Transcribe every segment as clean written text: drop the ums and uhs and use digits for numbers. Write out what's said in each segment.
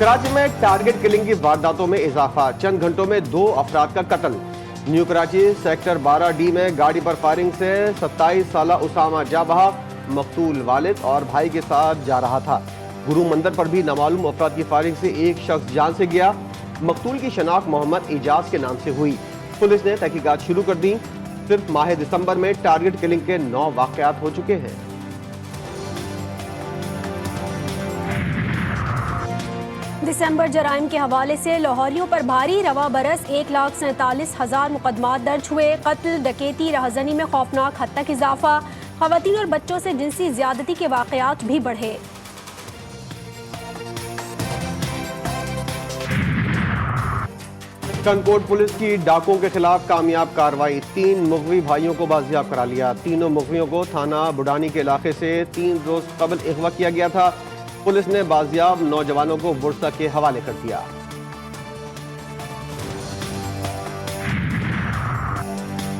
कराची में target killing की वारदातों में इजाफा, चंद घंटों में 2 अफराद का कत्ल। न्यू कराची सेक्टर 12D में गाड़ी पर फायरिंग से 27 साला उसामा जा बहा, मकतूल वालिद और भाई के साथ जा रहा था। गुरु मंदिर पर भी नामालूम अफराद की फायरिंग से एक शख्स जान से गया। मकतूल की शनाख्त मोहम्मद एजाज के नाम से हुई। पुलिस ने तहकीकात शुरू कर दी। सिर्फ माह दिसंबर में टारगेट किलिंग के 9 वाकयात हो चुके हैं। दिसंबर जराइम के हवाले से लाहौरियों पर भारी रवा बरस 1,47,000 मुकदमात दर्ज हुए। कत्ल, डकैती, राहजनी में खौफनाक हद तक इजाफा। खवातीन और बच्चों से जिनसी ज्यादती के वाकयात भी बढ़े। कनकोट पुलिस की डाकों के खिलाफ कामयाब कार्रवाई, 3 मुगवी भाइयों को बाजियाब करा लिया। तीनों मुगवियों को थाना बुडानी के इलाके से 3 रोज कबल अगवा किया गया था। पुलिस ने बाजियाब नौजवानों को बुरसा के हवाले कर दिया।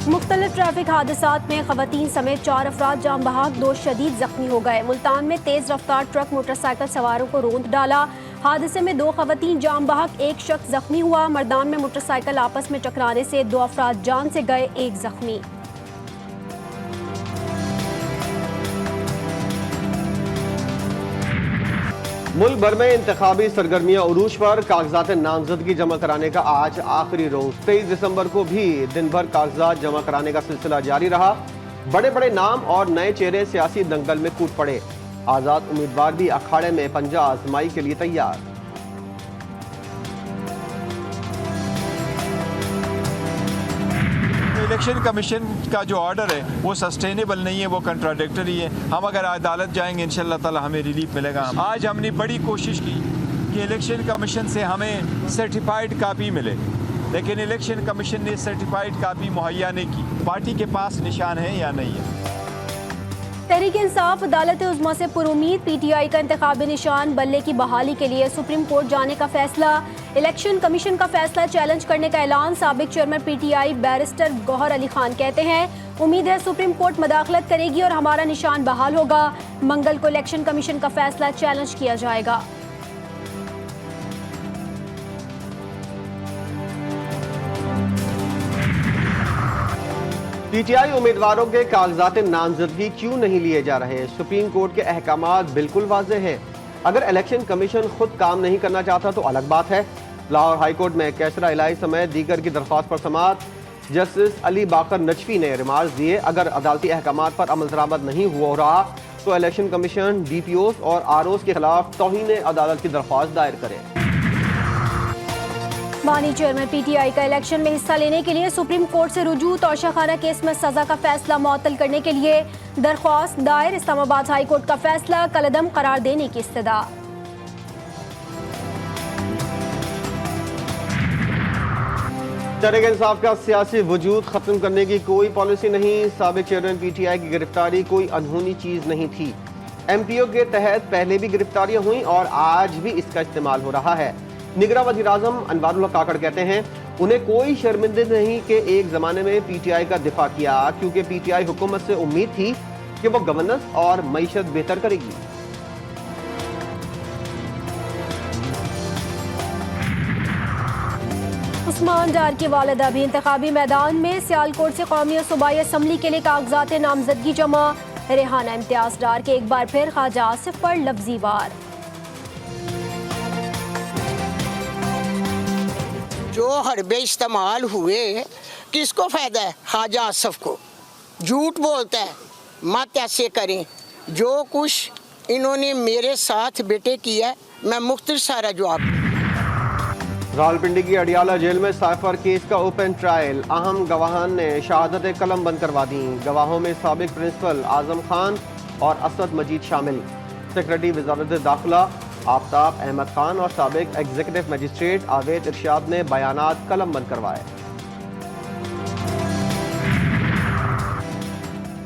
मुख्तलिफ ट्रैफिक हादसात में खवातीन समेत 4 अफराद जाम बहाक, 2 शदीद जख्मी हो गए। मुल्तान में तेज रफ्तार ट्रक मोटरसाइकिल सवारों को रौंद डाला। हादसे में 2 खवातीन जाम बहाक, 1 शख्स जख्मी हुआ। मर्दान में मोटरसाइकिल आपस में टकराने से 2 अफराद जान से गए, 1 जख्मी। मुल्क भर में इंतखाबी सरगर्मियां उरूज पर, कागजात नामजदगी जमा कराने का आज आखिरी रोज। 23 दिसंबर को भी दिन भर कागजात जमा कराने का सिलसिला जारी रहा। बड़े बड़े नाम और नए चेहरे सियासी दंगल में कूद पड़े। आजाद उम्मीदवार भी अखाड़े में पंजा आजमाई के लिए तैयार। इलेक्शन कमीशन का जो ऑर्डर है वो सस्टेनेबल नहीं है, वो कंट्राडिक्टरी है। हम अगर अदालत जाएंगे इंशाल्लाह ताला हमें रिलीफ मिलेगा। आज हमने बड़ी कोशिश की कि इलेक्शन कमीशन से हमें सर्टिफाइड कापी मिले, लेकिन इलेक्शन कमीशन ने सर्टिफाइड कापी मुहैया नहीं की। पार्टी के पास निशान है या नहीं है। तहरीक इंसाफ अदालत उज़्मा से पुरुमीद, PTI का इंतखाबी निशान बल्ले की बहाली के लिए सुप्रीम कोर्ट जाने का फैसला। इलेक्शन कमीशन का फैसला चैलेंज करने का ऐलान। साबिक chairman PTI barrister Gohar Ali Khan कहते हैं, उम्मीद है सुप्रीम कोर्ट मदाखलत करेगी और हमारा निशान बहाल होगा। मंगल को इलेक्शन कमीशन का फैसला चैलेंज किया जाएगा। PTI उम्मीदवारों के कागजात नामजदगी क्यों नहीं लिए जा रहे? सुप्रीम कोर्ट के अहकामात बिल्कुल वाज़ेह हैं। अगर इलेक्शन कमीशन खुद काम नहीं करना चाहता तो अलग बात है। लाहौर हाई कोर्ट में कैसरा इलाही समेत दीगर की दरख्वास्त पर समाअत। जस्टिस अली बाकर नजफी ने रिमार्क्स दिए, अगर अदालती अहकामात पर अमल दरामद नहीं हो रहा तो इलेक्शन कमीशन DPOs और ROs के खिलाफ तौहीन अदालत की दरख्वास्त दायर करे। मानी चेयरमैन PTI का इलेक्शन में हिस्सा लेने के लिए सुप्रीम कोर्ट से रुजू। तोशाखाना केस में सजा का फैसला मुअत्तल करने के लिए दरख्वास्त दायर। इस्लामाबाद हाई कोर्ट का फैसला कलअदम करार देने की इस्तदा। तहरीक इंसाफ का सियासी वजूद खत्म करने की कोई पॉलिसी नहीं। साबिक चेयरमैन PTI की गिरफ्तारी कोई अनहोनी चीज नहीं थी। MPO के तहत पहले भी गिरफ्तारियां हुई और आज भी इसका इस्तेमाल हो रहा है। निगरान वज़ीर आज़म अनवारुल हक काकड़ कहते हैं, उन्हें कोई शर्मिंदगी नहीं कि एक जमाने में PTI का दिफा किया, क्योंकि PTI हुकूमत से उम्मीद थी कि वो गवर्नेंस और मईशत बेहतर करेगी। उस्मान डार की वालिदा भी इंतखाबी मैदान में। सियालकोट से कौमी और सूबाई असम्बली के लिए कागजात नामजदगी जमा। रेहाना इम्तियाज डार के एक बार फिर ख्वाजा आसिफ पर लफ्जी वार। जो हरबे इस्तेमाल हुए किसको फ़ायदा है? ख्वाजा आसिफ को। झूठ बोलता है, मत ऐसे करें। जो कुछ इन्होंने मेरे साथ बेटे किया, मैं मुख्तर सारा जवाब। रावलपिंडी की अडियाला जेल में साइफर केस का ओपन ट्रायल। अहम गवाहान ने शहादत कलम बंद करवा दी। गवाहों में साबिक प्रिंसिपल आजम खान और असद मजीद शामिल। सेक्रेटरी वजारत दाखिला आफ्ताब अहमद खान और साबिक एग्जीक्यूटिव मजिस्ट्रेट आवेद इरशाद ने बयानात कलम बंद करवाए।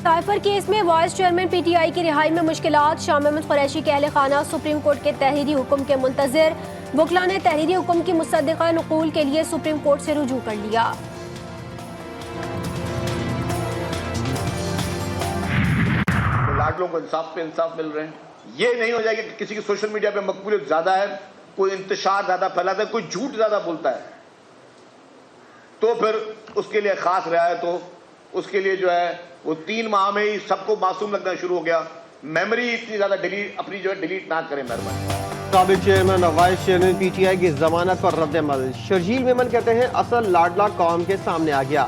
साइफर केस में वाइस चेयरमैन PTI की रिहाई में मुश्किलात। शाह महमूद कुरैशी के अहले खाना सुप्रीम कोर्ट के तहरीरी हुक्म के मुंतजिर। वकला ने तहरीरी हुक्म की मुसद्दिका नुकूल के लिए सुप्रीम कोर्ट से रुजू कर लिया। लाख लोगों को इंसाफ पे इंसाफ मिल रहे हैं। ये नहीं हो जाएगा कि किसी की सोशल मीडिया पे मकबूलियत ज्यादा है कोई इंतशार ज़्यादा फैलाता है, कोई झूठ ज़्यादा बोलता है, तो फिर उसके लिए ख़ास रियायत हो। उसके लिए जो है वो 3 माह में ही सबको मासूम लगना शुरू हो गया। मेमोरी इतनी ज़्यादा अपनी जो है डिलीट ना करें मेहरबानी। साबिक चेयरमैन और वाइस चेयरमैन पीटीआई की जमानत पर रद्द-ए-अमल। शर्जील मेमन कहते हैं असल लाडला कौम के सामने आ गया,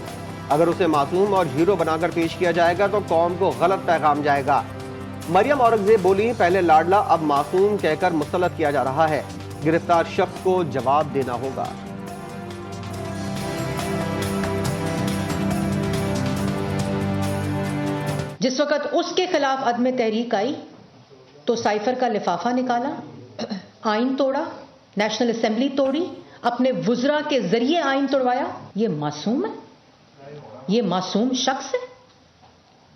अगर उसे मासूम और हीरो बनाकर पेश किया जाएगा तो कौम को गलत पैगाम जाएगा। मरियम औरंगजेब बोली, पहले लाडला अब मासूम कहकर मुसल्लत किया जा रहा है, गिरफ्तार शख्स को जवाब देना होगा। जिस वक्त उसके खिलाफ अदम तहरीक आई तो साइफर का लिफाफा निकाला, आइन तोड़ा, नेशनल असेंबली तोड़ी, अपने वुज़रा के जरिए आइन तोड़वाया। ये मासूम है, ये मासूम शख्स है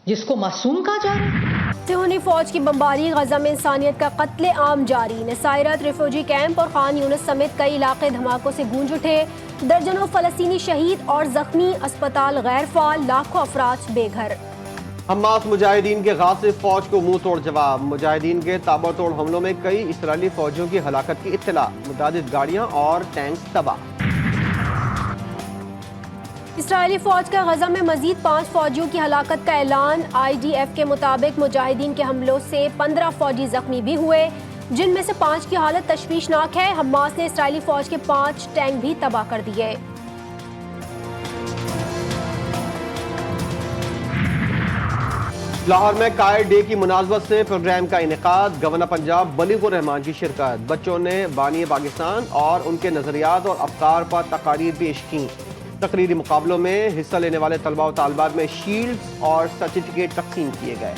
जिसको मासूम कहा जा रहा है। सिहोनी फौज की बमबारी, गजा में इंसानियत का कत्ले आम जारी। नसायरत रिफ्यूजी कैंप और खान यूनिस समेत कई इलाके धमाकों से गूंज उठे। दर्जनों फलस्तीनी शहीद और जख्मी, अस्पताल गैर फाल, लाखों अफराद बेघर। हमास मुजाहिदीन के गासिब फौज को मुंह तोड़ जवाब। मुजाहिदीन के ताबड़तोड़ हमलों में कई इसराइली फौजियों की हलाकत की इत्तला, मुतादिद गाड़ियां और टैंक तबाह। इसराइली फौज का गजा में मजीद 5 फौजियों की हलाकत का ऐलान। IDF के मुताबिक मुजाहिदीन के हमलों से 15 फौजी जख्मी भी हुए, जिनमें से 5 की हालत तशवीशनाक है। हमास ने इसराइली फौज के 5 टैंक भी तबाह कर दिए। लाहौर में कायद डे की मुनासबत से प्रोग्राम का इनेकाद, गवर्नर पंजाब बलीगुर रहमान की शिरकत। बच्चों ने बानी पाकिस्तान और उनके नजरियात और अफकार पर तकारीर पेश की। तकरीरी मुकाबलों में हिस्सा लेने वाले तलबा और तालिबात में शील्ड्स और सर्टिफिकेट तकसीम किए गए।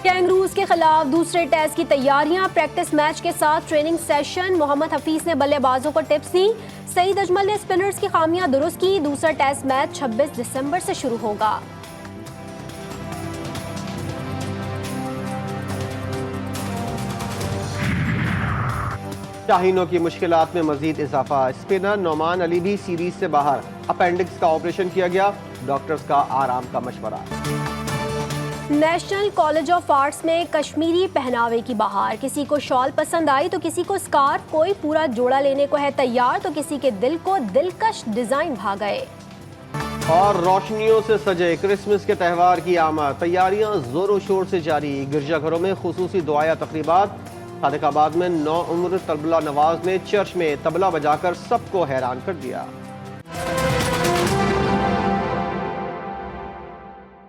कैंगरूज के खिलाफ दूसरे टेस्ट की तैयारियां, प्रैक्टिस मैच के साथ ट्रेनिंग सेशन। मोहम्मद हफीज ने बल्लेबाजों को टिप्स दी, सईद अजमल ने स्पिनर्स की खामियां दुरुस्त की। दूसरा टेस्ट मैच 26 दिसंबर से शुरू होगा। शाहीनों की मुश्किलात में मजीद इजाफा, स्पिनर नोमान अली भी सीरीज से बाहर। अपेंडिक्स का ऑपरेशन किया गया, डॉक्टर्स का आराम का मशवरा। नेशनल कॉलेज ऑफ आर्ट्स में कश्मीरी पहनावे की बहार। किसी को शॉल पसंद आई तो किसी को स्कार्फ, कोई पूरा जोड़ा लेने को है तैयार तो किसी के दिल को दिलकश डिजाइन भा गए। और रोशनियों से सजे क्रिसमस के त्यौहार की आमद, तैयारियां जोरों शोर से जारी। गिरजाघरों में खुसूसी दुआया तकरीबात। सादिकाबाद में 9 उम्र तबला नवाज ने चर्च में तबला बजाकर सबको हैरान कर दिया।